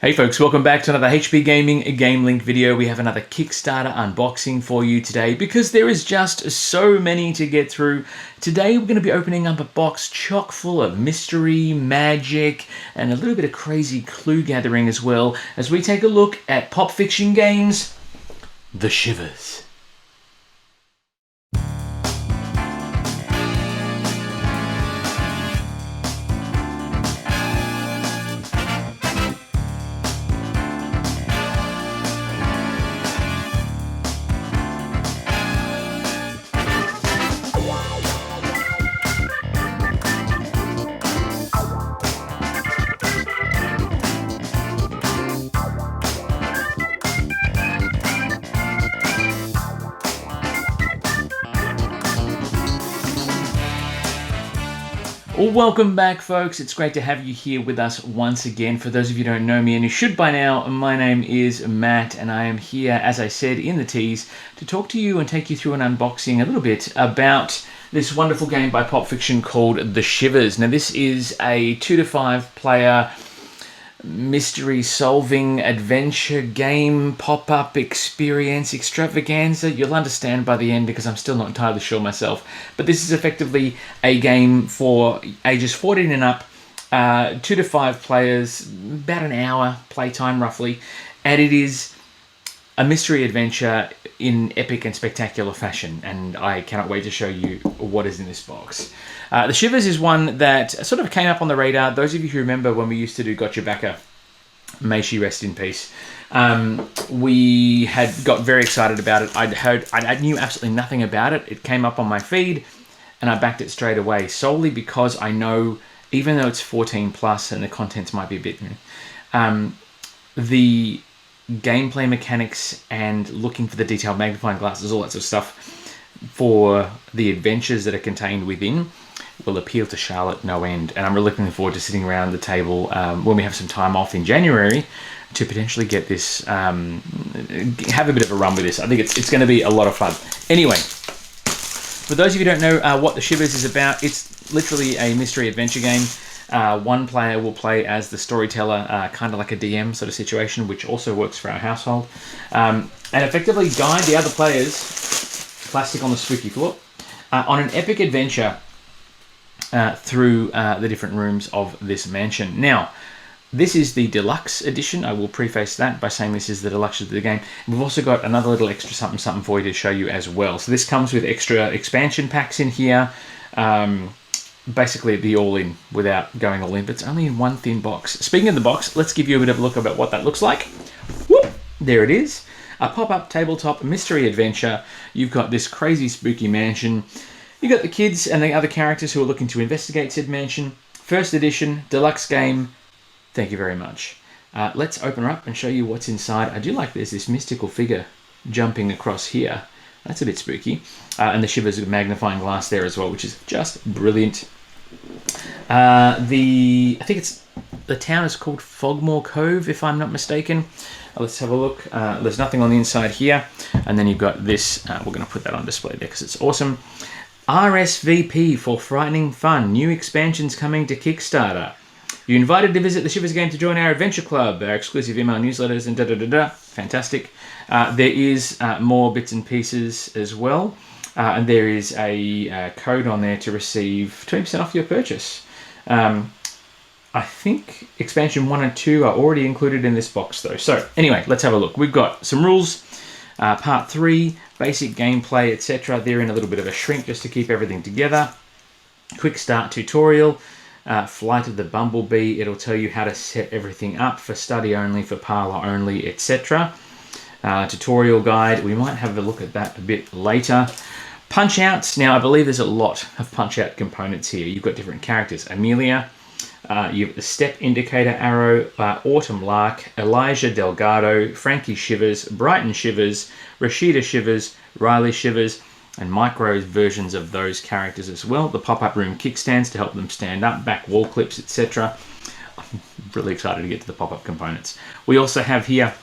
Hey folks, welcome back to another HP Gaming GameLINK video. We have another Kickstarter unboxing for you today because there is just so many to get through. Today we're going to be opening up a box chock full of mystery, magic, and a little bit of crazy clue gathering as well as we take a look at Pop Fiction Games' The Shivers. Well, welcome back, folks. It's great to have you here with us once again. For those of you who don't know me, and you should by now, my name is Matt, and I am here, as I said in the tease, to talk to you and take you through an unboxing a little bit about this wonderful game by Pop Fiction called The Shivers. Now, this is a 2 to 5 player mystery solving adventure game pop-up experience extravaganza. You'll understand by the end because I'm still not entirely sure myself, but this is effectively a game for ages 14 and up, 2 to 5 players, about an hour playtime roughly, and it is a mystery adventure in epic and spectacular fashion, and I cannot wait to show you what is in this box. The Shivers is one that sort of came up on the radar. Those of you who remember when we used to do Gotcha Backer, may she rest in peace, we had got very excited about it. I knew absolutely nothing about it. It came up on my feed, and I backed it straight away, solely because I know, even though it's 14 plus and the contents might be a bit, the gameplay mechanics and looking for the detailed magnifying glasses, all that sort of stuff for the adventures that are contained within will appeal to Charlotte no end. And I'm really looking forward to sitting around the table when we have some time off in January to potentially get this, have a bit of a run with this. I think it's going to be a lot of fun. Anyway, for those of you who don't know what The Shivers is about, it's literally a mystery adventure game. One player will play as the storyteller, kind of like a DM sort of situation, which also works for our household, and effectively guide the other players, plastic on the spooky floor, on an epic adventure through the different rooms of this mansion. Now, this is the Deluxe edition. I will preface that by saying this is the Deluxe of the game. We've also got another little extra something for you to show you as well. So this comes with extra expansion packs in here. Basically the all-in without going all in, but it's only in one thin box. Speaking of the box, let's give you a bit of a look about what that looks like. Whoop, there it is. A pop-up tabletop mystery adventure. You've got this crazy spooky mansion. You've got the kids and the other characters who are looking to investigate said mansion. First edition, deluxe game. Thank you very much. Let's open her up and show you what's inside. I do like there's this mystical figure jumping across here. That's a bit spooky. And the Shivers magnifying glass there as well, which is just brilliant. I think the town is called Fogmore Cove, if I'm not mistaken. Let's have a look. There's nothing on the inside here. And then you've got this. We're going to put that on display there because it's awesome. RSVP for frightening fun. New expansions coming to Kickstarter. You're invited to visit the Shivers game to join our adventure club, our exclusive email newsletters, and da-da-da-da. Fantastic. There is more bits and pieces as well. And there is a code on there to receive 20% off your purchase. I think expansion 1 and 2 are already included in this box though. So anyway, let's have a look. We've got some rules, part 3, basic gameplay, etc. They're in a little bit of a shrink just to keep everything together. Quick start tutorial, flight of the bumblebee. It'll tell you how to set everything up for study only, for parlor only, etc. Tutorial guide, we might have a look at that a bit later. Punch outs. Now, I believe there's a lot of punch out components here. You've got different characters. Amelia, you've got the step indicator arrow, Autumn Lark, Elijah Delgado, Frankie Shivers, Brighton Shivers, Rashida Shivers, Riley Shivers, and micro versions of those characters as well. The pop-up room kickstands to help them stand up, back wall clips, etc. I'm really excited to get to the pop-up components. We also have here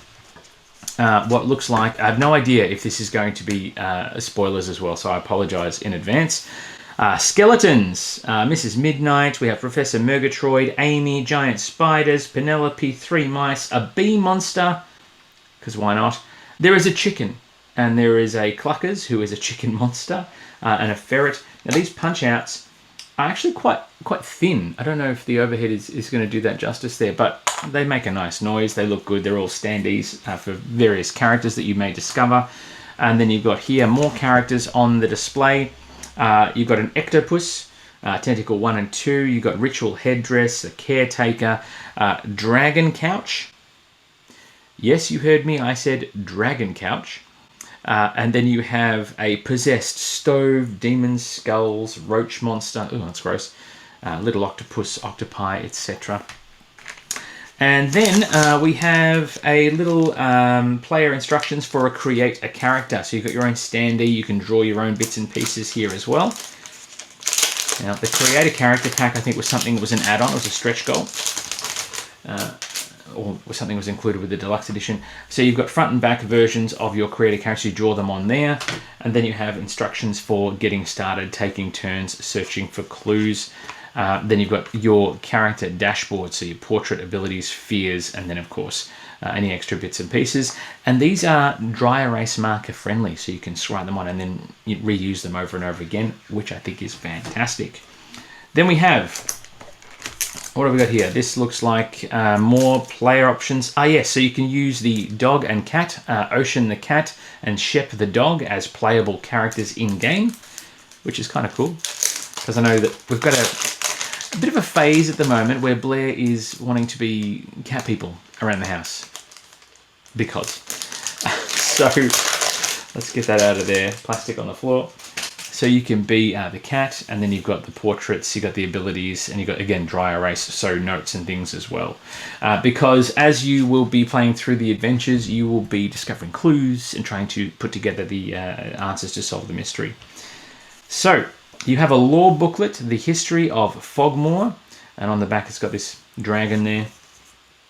what looks like, I have no idea if this is going to be spoilers as well, so I apologize in advance. Skeletons, Mrs. Midnight, we have Professor Murgatroyd, Amy, giant spiders, Penelope, 3 mice, a bee monster, because why not? There is a chicken, and there is a Cluckers, who is a chicken monster, and a ferret. Now these punch-outs are actually quite thin. I don't know if the overhead is going to do that justice there, but they make a nice noise. They look good. They're all standees for various characters that you may discover. And then you've got here more characters on the display. You've got an Ectopus, Tentacle 1 and 2. You've got Ritual Headdress, a Caretaker, Dragon Couch. Yes, you heard me. I said Dragon Couch. And then you have a Possessed Stove, Demon Skulls, Roach Monster. Oh, that's gross. Little Octopus, Octopi, etc. And then we have a little player instructions for create a character. So you've got your own standee. You can draw your own bits and pieces here as well. Now, the create a character pack, I think, was something that was an add-on. It was a stretch goal. Or something was included with the deluxe edition. So you've got front and back versions of your creator characters. You draw them on there. And then you have instructions for getting started, taking turns, searching for clues. Then you've got your character dashboard, so your portrait, abilities, fears, and then, of course, any extra bits and pieces. And these are dry erase marker friendly, so you can write them on and then you reuse them over and over again, which I think is fantastic. Then we have, what have we got here? This looks like more player options. Yes, so you can use the dog and cat, Ocean the cat, and Shep the dog as playable characters in-game, which is kind of cool, because I know that we've got a bit of a phase at the moment where Blair is wanting to be cat people around the house. Because. So, let's get that out of there. Plastic on the floor. So you can be the cat, and then you've got the portraits, you've got the abilities, and you've got, again, dry erase, so notes and things as well. Because as you will be playing through the adventures, you will be discovering clues and trying to put together the answers to solve the mystery. So, you have a lore booklet, The History of Fogmore, and on the back it's got this dragon there.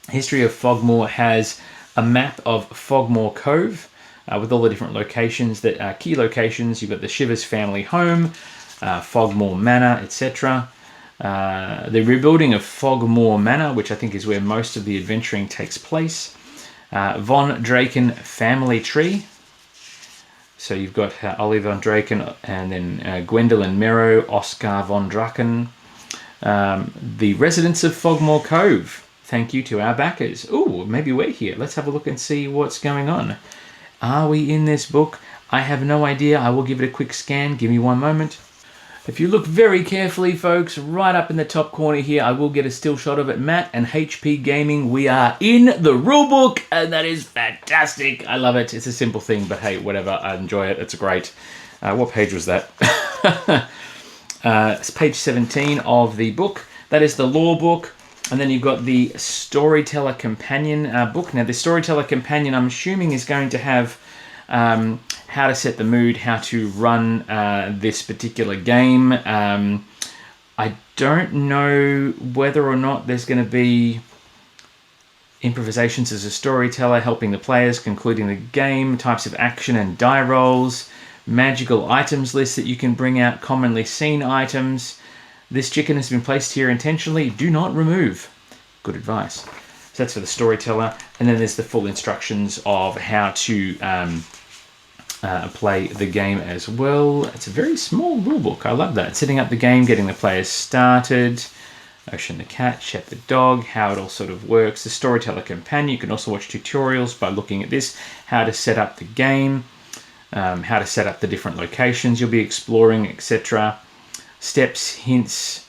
History of Fogmore has a map of Fogmore Cove with all the different locations that are key locations. You've got the Shivers family home, Fogmore Manor, etc. The rebuilding of Fogmore Manor, which I think is where most of the adventuring takes place. Von Draken family tree. So you've got Oliver von Draken and then Gwendolyn Merrow, Oscar von Draken. The residents of Fogmore Cove. Thank you to our backers. Ooh, maybe we're here. Let's have a look and see what's going on. Are we in this book? I have no idea. I will give it a quick scan. Give me one moment. If you look very carefully, folks, right up in the top corner here, I will get a still shot of it. Matt and HP Gaming, we are in the rulebook, and that is fantastic. I love it. It's a simple thing, but hey, whatever. I enjoy it. It's great. What page was that? It's page 17 of the book. That is the lore book. And then you've got the Storyteller Companion book. Now, the Storyteller Companion, I'm assuming, is going to have how to set the mood, how to run this particular game. I don't know whether or not there's going to be improvisations as a storyteller, helping the players, concluding the game, types of action and die rolls, magical items lists that you can bring out, commonly seen items. This chicken has been placed here intentionally. Do not remove. Good advice. So that's for the storyteller. And then there's the full instructions of how to play the game as well. It's a very small rulebook. I love that. Setting up the game, getting the players started. Ocean the cat, Shep the dog, how it all sort of works. The Storyteller Companion. You can also watch tutorials by looking at this. How to set up the game. How to set up the different locations you'll be exploring, etc. Steps, hints.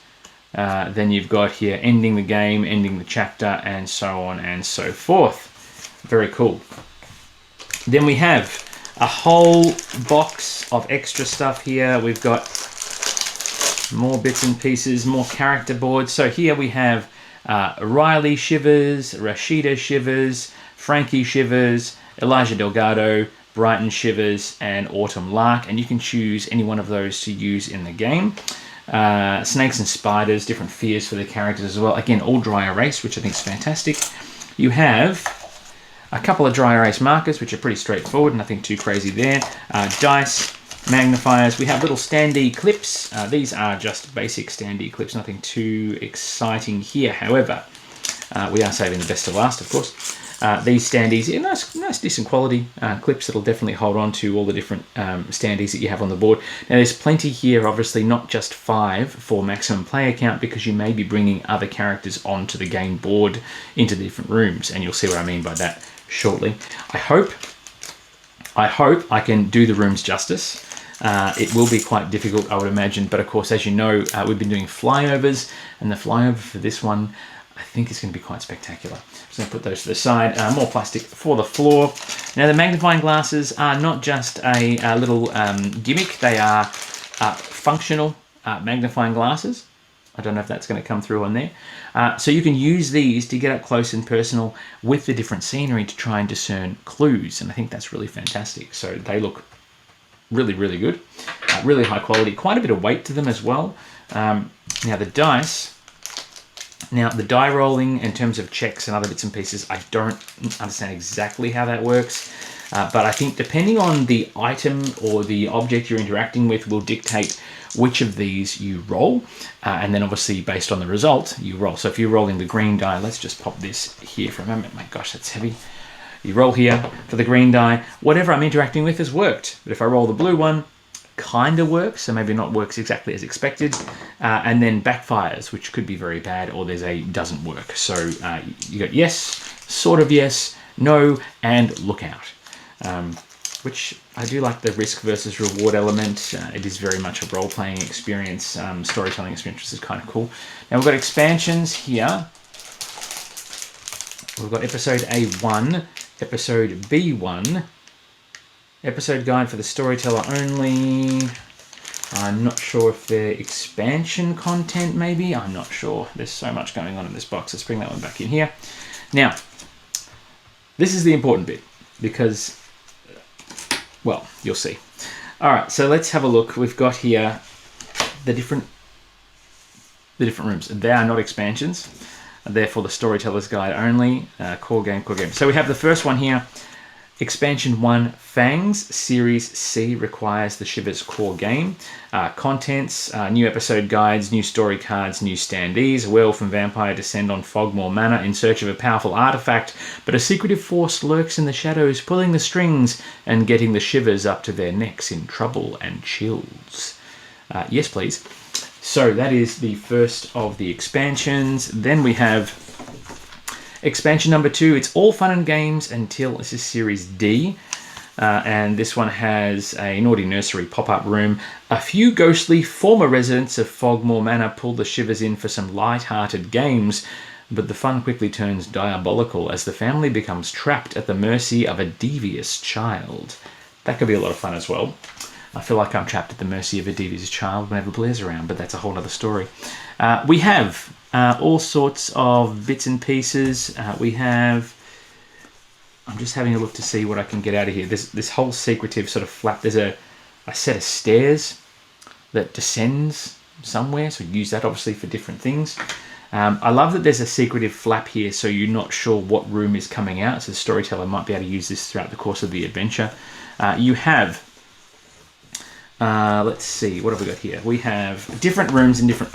Then you've got here ending the game, ending the chapter, and so on and so forth. Very cool. Then we have a whole box of extra stuff here. We've got more bits and pieces, more character boards. So here we have Riley Shivers, Rashida Shivers, Frankie Shivers, Elijah Delgado, Brighton Shivers, and Autumn Lark. And you can choose any one of those to use in the game. Snakes and spiders, different fears for the characters as well. Again, all dry erase, which I think is fantastic. You have a couple of dry erase markers, which are pretty straightforward, nothing too crazy there. Dice, magnifiers. We have little standee clips. These are just basic standee clips, nothing too exciting here. However, we are saving the best to last, of course. These standees are nice, decent quality clips that'll definitely hold on to all the different standees that you have on the board. Now, there's plenty here, obviously, not just 5 for maximum player count, because you may be bringing other characters onto the game board into the different rooms, and you'll see what I mean by that shortly. I hope I can do the rooms justice. It will be quite difficult, I would imagine, but of course, as you know, we've been doing flyovers, and the flyover for this one, I think it's going to be quite spectacular. So I'm going to put those to the side. More plastic for the floor. Now, the magnifying glasses are not just a little gimmick. They are functional magnifying glasses. I don't know if that's going to come through on there. So you can use these to get up close and personal with the different scenery to try and discern clues. And I think that's really fantastic. So they look really, really good. Really high quality. Quite a bit of weight to them as well. Now, the dice... Now, the die rolling in terms of checks and other bits and pieces, I don't understand exactly how that works. But I think depending on the item or the object you're interacting with will dictate which of these you roll. And then obviously based on the result, you roll. So if you're rolling the green die, let's just pop this here for a moment. My gosh, that's heavy. You roll here for the green die. Whatever I'm interacting with has worked. But if I roll the blue one, kind of works, so maybe not works exactly as expected, and then backfires, which could be very bad, or there's a doesn't work. So you got yes, sort of yes, no, and look out. Which I do like the risk versus reward element. It is very much a role-playing experience, storytelling experience, which is kind of cool. Now we've got expansions here. We've got episode A1, episode B1, episode guide for the storyteller only. I'm not sure if they're expansion content, maybe. I'm not sure. There's so much going on in this box. Let's bring that one back in here. Now, this is the important bit because, well, you'll see. All right, so let's have a look. We've got here the different rooms. They are not expansions. They're for the storyteller's guide only. Core game. So we have the first one here. Expansion 1, Fangs, Series C requires the Shivers core game. Contents, new episode guides, new story cards, new standees. A werewolf and vampire descend on Fogmore Manor in search of a powerful artifact, but a secretive force lurks in the shadows, pulling the strings and getting the Shivers up to their necks in trouble and chills. Yes, please. So that is the first of the expansions. Then we have expansion number 2, it's all fun and games until, this is Series D, and this one has a naughty nursery pop-up room. A few ghostly former residents of Fogmore Manor pull the Shivers in for some light-hearted games, but the fun quickly turns diabolical as the family becomes trapped at the mercy of a devious child. That could be a lot of fun as well. I feel like I'm trapped at the mercy of a devious child whenever Blair's around, but that's a whole other story. We have all sorts of bits and pieces. We have... I'm just having a look to see what I can get out of here. This whole secretive sort of flap. There's a set of stairs that descends somewhere, so use that obviously for different things. I love that there's a secretive flap here, so you're not sure what room is coming out, so the storyteller might be able to use this throughout the course of the adventure. You have... let's see, what have we got here? We have different rooms and different...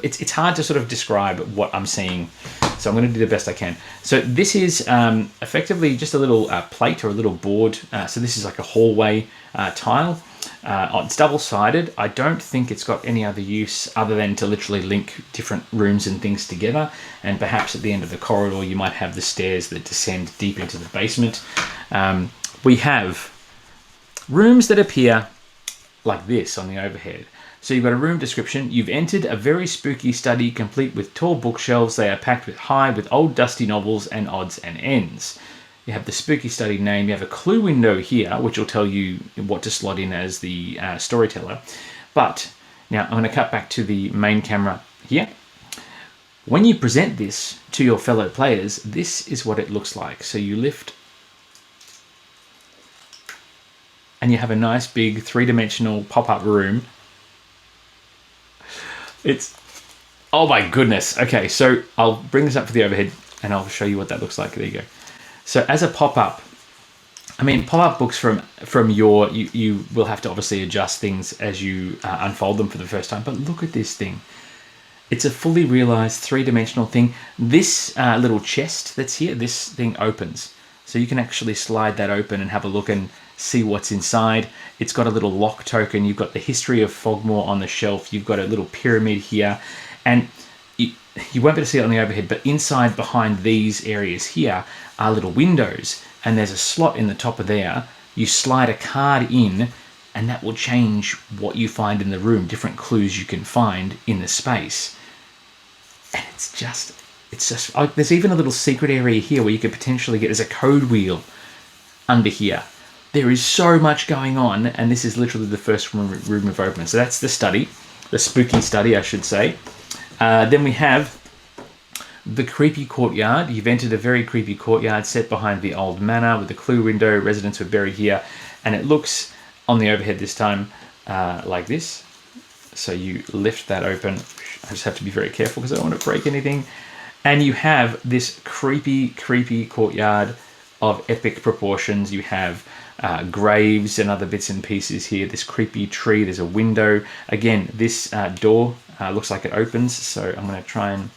It's hard to sort of describe what I'm seeing, so I'm going to do the best I can. So this is effectively just a little plate or a little board. So this is like a hallway tile. It's double-sided. I don't think it's got any other use other than to literally link different rooms and things together. And perhaps at the end of the corridor, you might have the stairs that descend deep into the basement. We have rooms that appear like this on the overhead. So you've got a room description. You've entered a very spooky study complete with tall bookshelves. They are packed with old dusty novels and odds and ends. You have the spooky study name. You have a clue window here, which will tell you what to slot in as the storyteller. But now I'm going to cut back to the main camera here. When you present this to your fellow players, this is what it looks like. So you lift and you have a nice big 3-dimensional pop-up room. It's, oh my goodness. Okay, so I'll bring this up for the overhead and I'll show you what that looks like. There you go. So as a pop-up, I mean, pop-up books from your you will have to obviously adjust things as you unfold them for the first time. But look at this thing. It's a fully realized three-dimensional thing. This little chest that's here, this thing opens. So you can actually slide that open and have a look and see what's inside. It's got a little lock token. You've got the history of Fogmore on the shelf. You've got a little pyramid here. And you won't be able to see it on the overhead, but inside behind these areas here are little windows. And there's a slot in the top of there. You slide a card in and that will change what you find in the room, different clues you can find in the space. And it's just there's even a little secret area here where you could potentially get, there's a code wheel under here. There is so much going on, and this is literally the first room we've opened. So that's the study, the spooky study, I should say. Then we have the creepy courtyard. You've entered a very creepy courtyard set behind the old manor with a clue window. Residents were buried here, and it looks on the overhead this time like this. So you lift that open. I just have to be very careful because I don't want to break anything. And you have this creepy, creepy courtyard of epic proportions. You have graves and other bits and pieces here. This creepy tree. There's a window. Again, this door looks like it opens. So I'm going to try and...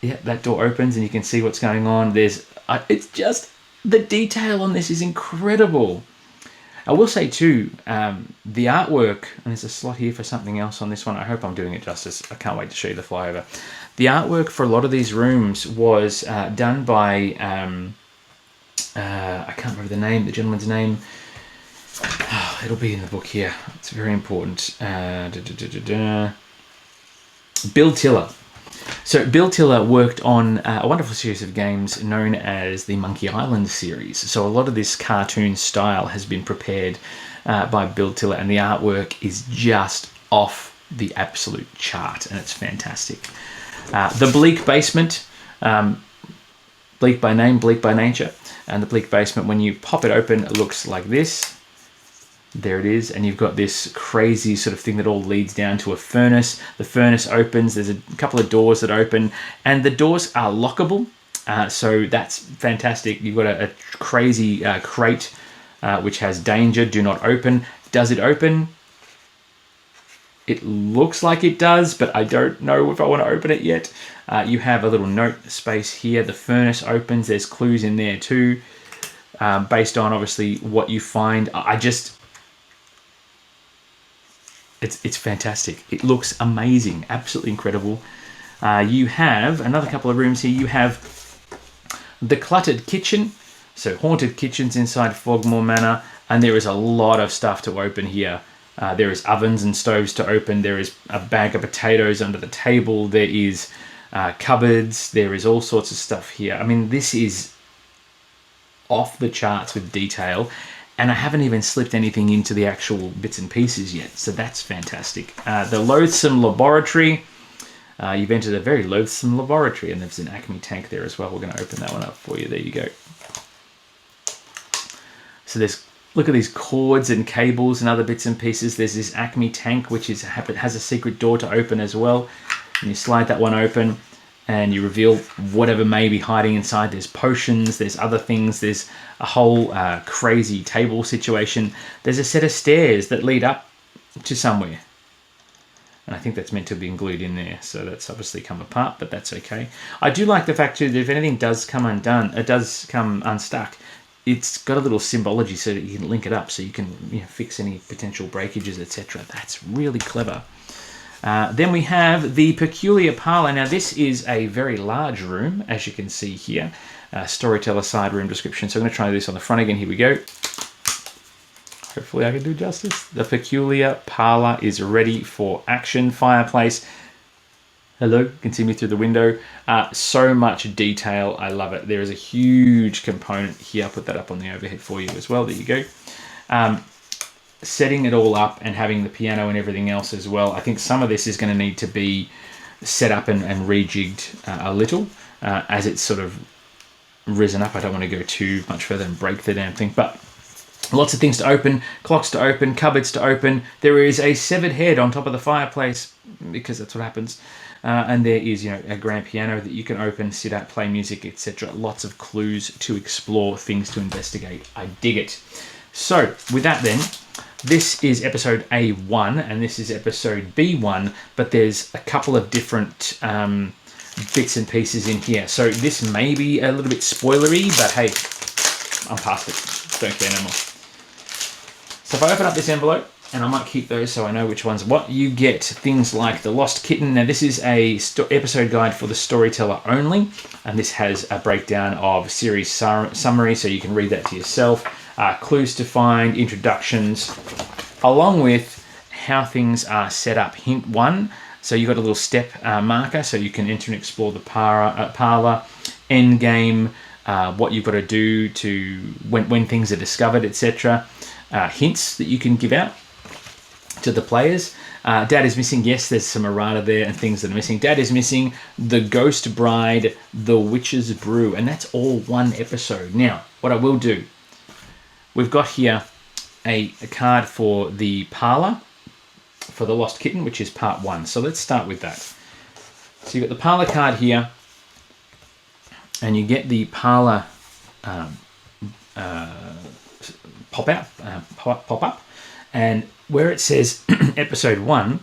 that door opens and you can see what's going on. There's... it's just... the detail on this is incredible. I will say too, the artwork, and there's a slot here for something else on this one. I hope I'm doing it justice. I can't wait to show you the flyover. The artwork for a lot of these rooms was done by, I can't remember the gentleman's name. Oh, it'll be in the book here. It's very important. Bill Tiller. So Bill Tiller worked on a wonderful series of games known as the Monkey Island series. So a lot of this cartoon style has been prepared by Bill Tiller, and the artwork is just off the absolute chart, and it's fantastic. The Bleak Basement, bleak by name, bleak by nature, and the Bleak Basement, when you pop it open, it looks like this. There it is, and you've got this crazy sort of thing that all leads down to a furnace. The furnace opens, there's a couple of doors that open, and the doors are lockable, so that's fantastic. You've got a crazy crate which has danger, do not open. Does it open? It looks like it does, but I don't know if I want to open it yet. You have a little note space here. The furnace opens, there's clues in there too, based on obviously what you find. It's fantastic. It looks amazing, absolutely incredible. You have another couple of rooms here. You have the cluttered kitchen, so haunted kitchens inside Fogmore Manor, and there is a lot of stuff to open here. There is ovens and stoves to open. There is a bag of potatoes under the table. There is cupboards. There is all sorts of stuff here. I mean, this is off the charts with detail. And I haven't even slipped anything into the actual bits and pieces yet, so that's fantastic. The Loathsome Laboratory. You've entered a very loathsome laboratory, and there's an Acme tank there as well. We're going to open that one up for you. There you go. So look at these cords and cables and other bits and pieces. There's this Acme tank, which has a secret door to open as well. And you slide that one open, and you reveal whatever may be hiding inside. There's potions, there's other things, there's a whole crazy table situation. There's a set of stairs that lead up to somewhere. And I think that's meant to be glued in there, so that's obviously come apart, but that's okay. I do like the fact too that if anything does come undone, it does come unstuck, it's got a little symbology so that you can link it up, so you can fix any potential breakages, etc. That's really clever. Then we have the Peculiar Parlour. Now this is a very large room, as you can see here. Storyteller side room description. So I'm going to try this on the front again. Here we go. Hopefully I can do justice. The Peculiar Parlour is ready for action. Fireplace. Hello, you can see me through the window. So much detail. I love it. There is a huge component here. I'll put that up on the overhead for you as well. There you go. Setting it all up and having the piano and everything else as well. I think some of this is going to need to be set up and rejigged a little as it's sort of risen up. I don't want to go too much further and break the damn thing, but lots of things to open, clocks to open, cupboards to open. There is a severed head on top of the fireplace because that's what happens. and there is, a grand piano that you can open, sit at, play music, etc. Lots of clues to explore, things to investigate. I dig it. So with that then, this is episode A1 and this is episode B1, but there's a couple of different bits and pieces in here. So this may be a little bit spoilery, but hey, I'm past it. Don't care no more. So if I open up this envelope, and I might keep those so I know which one's what, you get things like The Lost Kitten. Now this is a episode guide for the storyteller only, and this has a breakdown of series summary, so you can read that to yourself. Clues to find, introductions, along with how things are set up. Hint 1, so you've got a little step marker, so you can enter and explore the parlor, end game, what you've got to do to when things are discovered, etc. Hints that you can give out to the players. Dad is missing. Yes, there's some errata there and things that are missing. Dad is missing, the Ghost Bride, the Witch's Brew, and that's all one episode. Now, what I will do, we've got here a card for the parlor, for the Lost Kitten, which is part 1. So let's start with that. So you've got the parlor card here, and you get the parlor pop-up, and where it says episode 1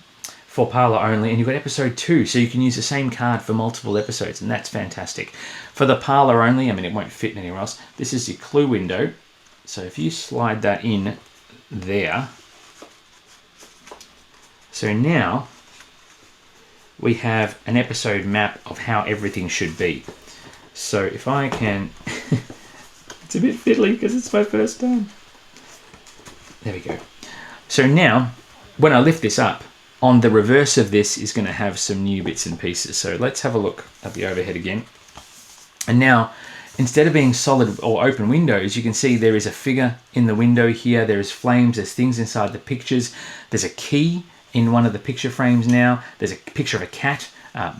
for parlor only, and you've got episode 2, so you can use the same card for multiple episodes, and that's fantastic. For the parlor only, it won't fit anywhere else. This is your clue window, so if you slide that in there, so now we have an episode map of how everything should be. So if I can, it's a bit fiddly because it's my first time. There we go. So now, when I lift this up, on the reverse of this is going to have some new bits and pieces. So let's have a look at the overhead again. And now, instead of being solid or open windows, you can see there is a figure in the window here. There is flames. There's things inside the pictures. There's a key in one of the picture frames now. There's a picture of a cat,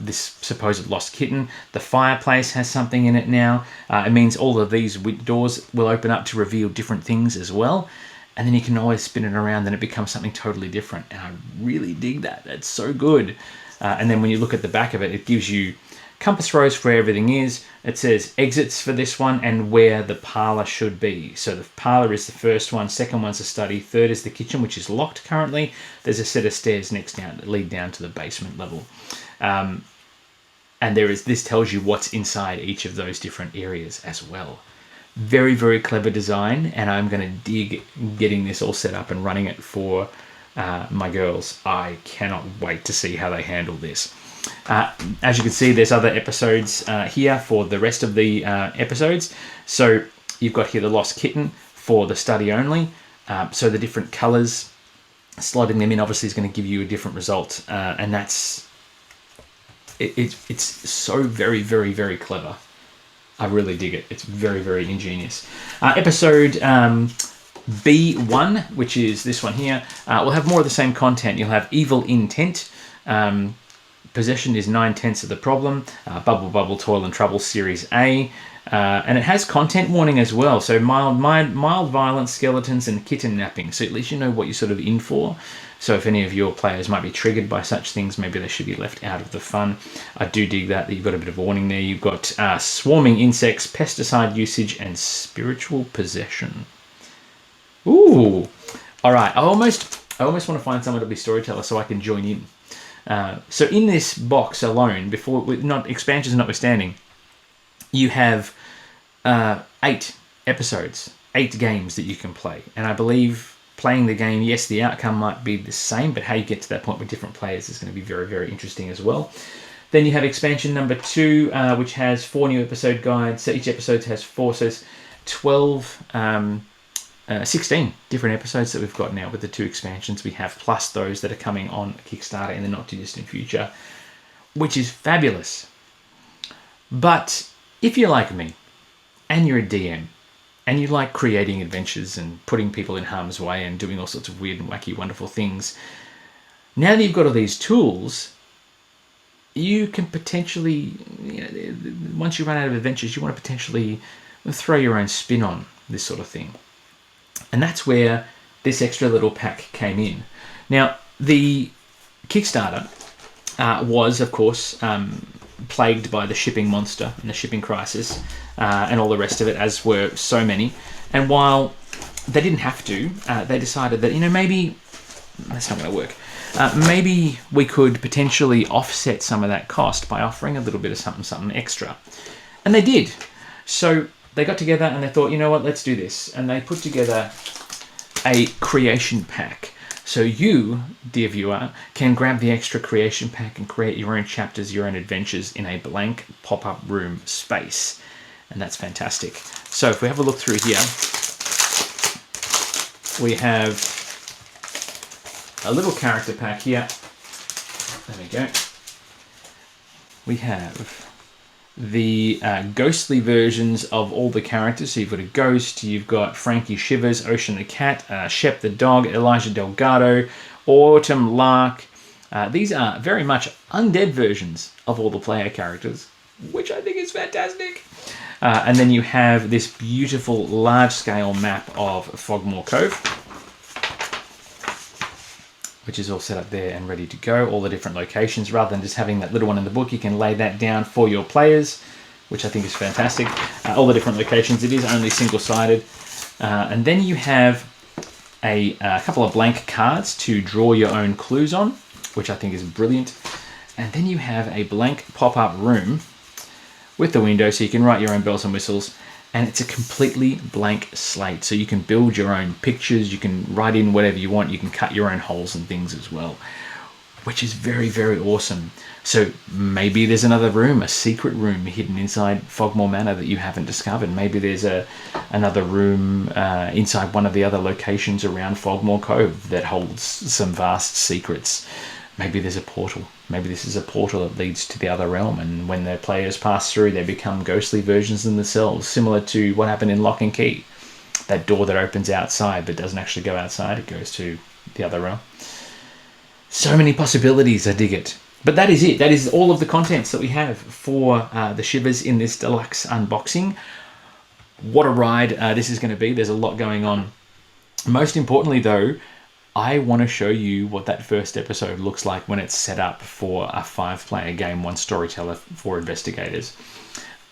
this supposed lost kitten. The fireplace has something in it now. It means all of these doors will open up to reveal different things as well. And then you can always spin it around and it becomes something totally different. And I really dig that. That's so good. And then when you look at the back of it, it gives you compass rose for where everything is. It says exits for this one and where the parlor should be. So the parlor is the first one, second one's the study, third is the kitchen, which is locked currently. There's a set of stairs next down that lead down to the basement level. And this tells you what's inside each of those different areas as well. Very, very clever design, and I'm going to dig getting this all set up and running it for my girls. I cannot wait to see how they handle this. As you can see, there's other episodes here for the rest of the episodes. So you've got here the Lost Kitten for the study only. So the different colours, slotting them in obviously is going to give you a different result, and that's it's so very, very, very clever. I really dig it. It's very, very ingenious. Episode B1, which is this one here, will have more of the same content. You'll have evil intent. Possession is 9/10 of the problem. Bubble, Bubble, Toil and Trouble, Series A. And it has content warning as well. So mild violence, skeletons, and kitten napping. So at least you know what you're sort of in for. So if any of your players might be triggered by such things, maybe they should be left out of the fun. I do dig that you've got a bit of warning there. You've got swarming insects, pesticide usage, and spiritual possession. Ooh. All right. I almost want to find someone to be storyteller so I can join in. So in this box alone, expansions notwithstanding, you have 8 episodes, 8 games that you can play. And I believe playing the game, yes, the outcome might be the same, but how you get to that point with different players is going to be very, very interesting as well. Then you have expansion number 2, which has 4 new episode guides. So each episode has 4, so it's 16 different episodes that we've got now with the 2 expansions we have, plus those that are coming on Kickstarter in the not too distant future, which is fabulous. But if you're like me, and you're a DM, and you like creating adventures and putting people in harm's way and doing all sorts of weird and wacky, wonderful things, now that you've got all these tools, you can potentially, once you run out of adventures, you want to potentially throw your own spin on this sort of thing. And that's where this extra little pack came in. Now, the Kickstarter was, of course, plagued by the shipping monster and the shipping crisis and all the rest of it, as were so many. And while they didn't have to, they decided that, maybe that's not going to work. Maybe we could potentially offset some of that cost by offering a little bit of something extra. And they did. So they got together and they thought, you know what, let's do this. And they put together a creation pack. So you, dear viewer, can grab the extra creation pack and create your own chapters, your own adventures in a blank pop-up room space. And that's fantastic. So if we have a look through here, we have a little character pack here. There we go. We have the ghostly versions of all the characters. So you've got a ghost, you've got Frankie Shivers, Ocean the cat, Shep the dog, Elijah Delgado, Autumn Lark. These are very much undead versions of all the player characters, which I think is fantastic. And then you have this beautiful large-scale map of Fogmore Cove, which is all set up there and ready to go, all the different locations. Rather than just having that little one in the book, you can lay that down for your players, which I think is fantastic. All the different locations, it is only single-sided. And then you have a couple of blank cards to draw your own clues on, which I think is brilliant. And then you have a blank pop-up room with the window, so you can write your own bells and whistles. And it's a completely blank slate, so you can build your own pictures, you can write in whatever you want, you can cut your own holes and things as well, which is very, very awesome. So maybe there's another room, a secret room hidden inside Fogmore Manor that you haven't discovered. Maybe there's another room inside one of the other locations around Fogmore Cove that holds some vast secrets. Maybe there's a portal. Maybe this is a portal that leads to the other realm, and when the players pass through, they become ghostly versions of themselves, similar to what happened in Lock and Key. That door that opens outside but doesn't actually go outside, it goes to the other realm. So many possibilities, I dig it. But that is it. That is all of the contents that we have for the Shivers in this deluxe unboxing. What a ride this is going to be. There's a lot going on. Most importantly, though, I want to show you what that first episode looks like when it's set up for a 5-player game, 1 storyteller, 4 investigators.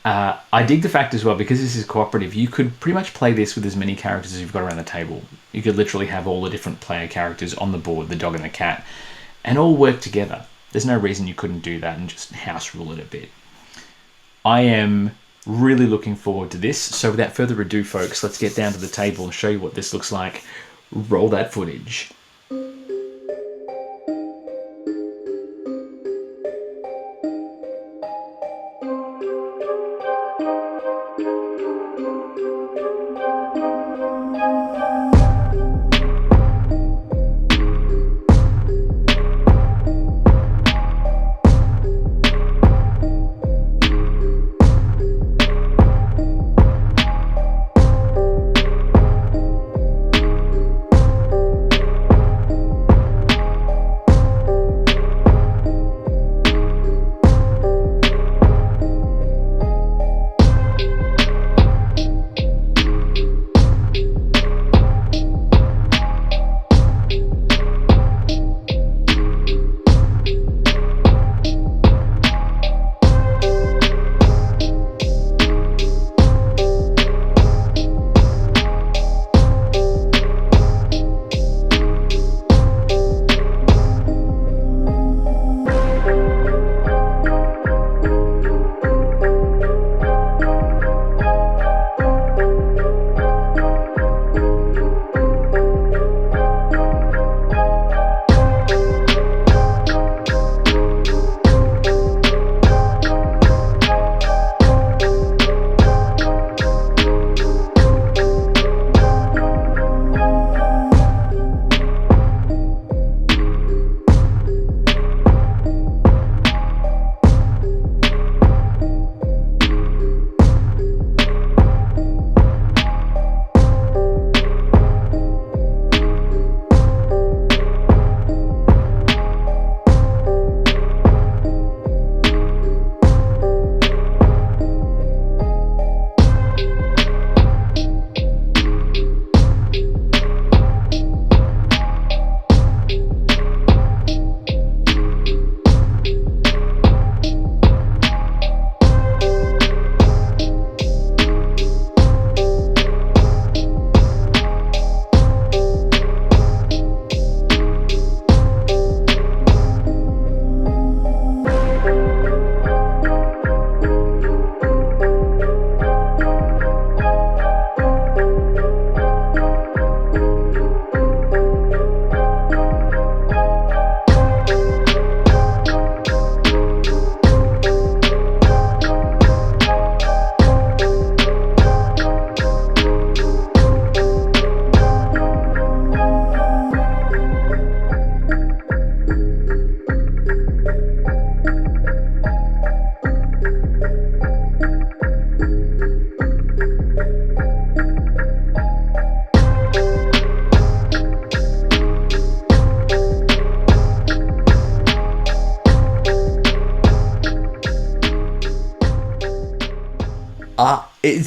I dig the fact as well, because this is cooperative, you could pretty much play this with as many characters as you've got around the table. You could literally have all the different player characters on the board, the dog and the cat, and all work together. There's no reason you couldn't do that and just house rule it a bit. I am really looking forward to this. So without further ado, folks, let's get down to the table and show you what this looks like. Roll that footage.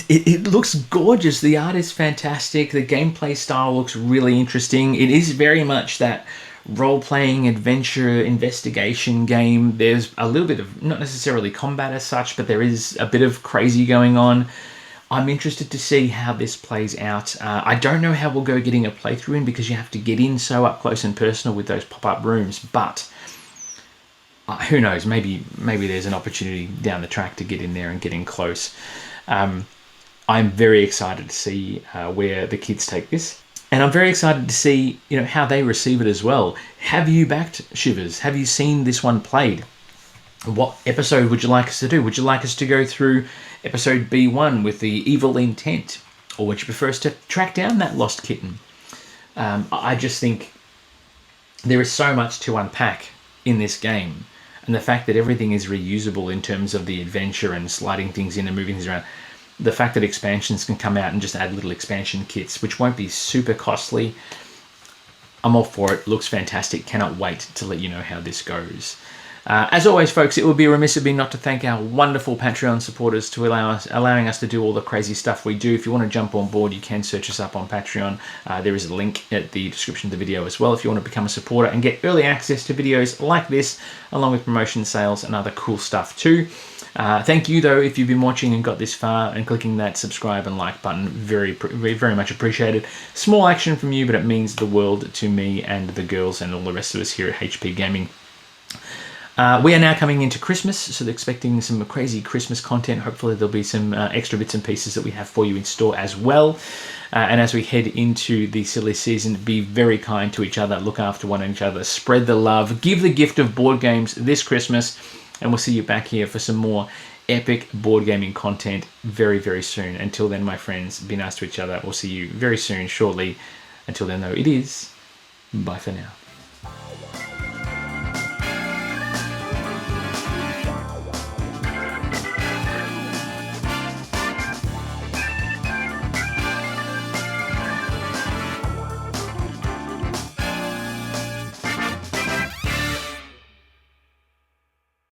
It looks gorgeous. The art is fantastic. The gameplay style looks really interesting. It is very much that role-playing adventure investigation game. There's a little bit of, not necessarily combat as such, but there is a bit of crazy going on. I'm interested to see how this plays out. I don't know how we'll go getting a playthrough in, because you have to get in so up close and personal with those pop-up rooms, but who knows, maybe there's an opportunity down the track to get in there and get in close. I'm very excited to see where the kids take this. And I'm very excited to see, how they receive it as well. Have you backed Shivers? Have you seen this one played? What episode would you like us to do? Would you like us to go through episode B1 with the evil intent? Or would you prefer us to track down that lost kitten? I just think there is so much to unpack in this game. And the fact that everything is reusable in terms of the adventure and sliding things in and moving things around. The fact that expansions can come out and just add little expansion kits, which won't be super costly. I'm all for it. Looks fantastic. Cannot wait to let you know how this goes. As always, folks, it would be remiss of me not to thank our wonderful Patreon supporters to allowing us to do all the crazy stuff we do. If you want to jump on board, you can search us up on Patreon. There is a link at the description of the video as well if you want to become a supporter and get early access to videos like this, along with promotion sales and other cool stuff too. Thank you, though, if you've been watching and got this far and clicking that subscribe and like button. Very, very much appreciated. Small action from you, but it means the world to me and the girls and all the rest of us here at HP Gaming. We are now coming into Christmas, so they're expecting some crazy Christmas content. Hopefully there'll be some extra bits and pieces that we have for you in store as well. And as we head into the silly season, be very kind to each other, look after one another, spread the love, give the gift of board games this Christmas, and we'll see you back here for some more epic board gaming content very, very soon. Until then, my friends, be nice to each other. We'll see you very soon, shortly. Until then, though, it is bye for now.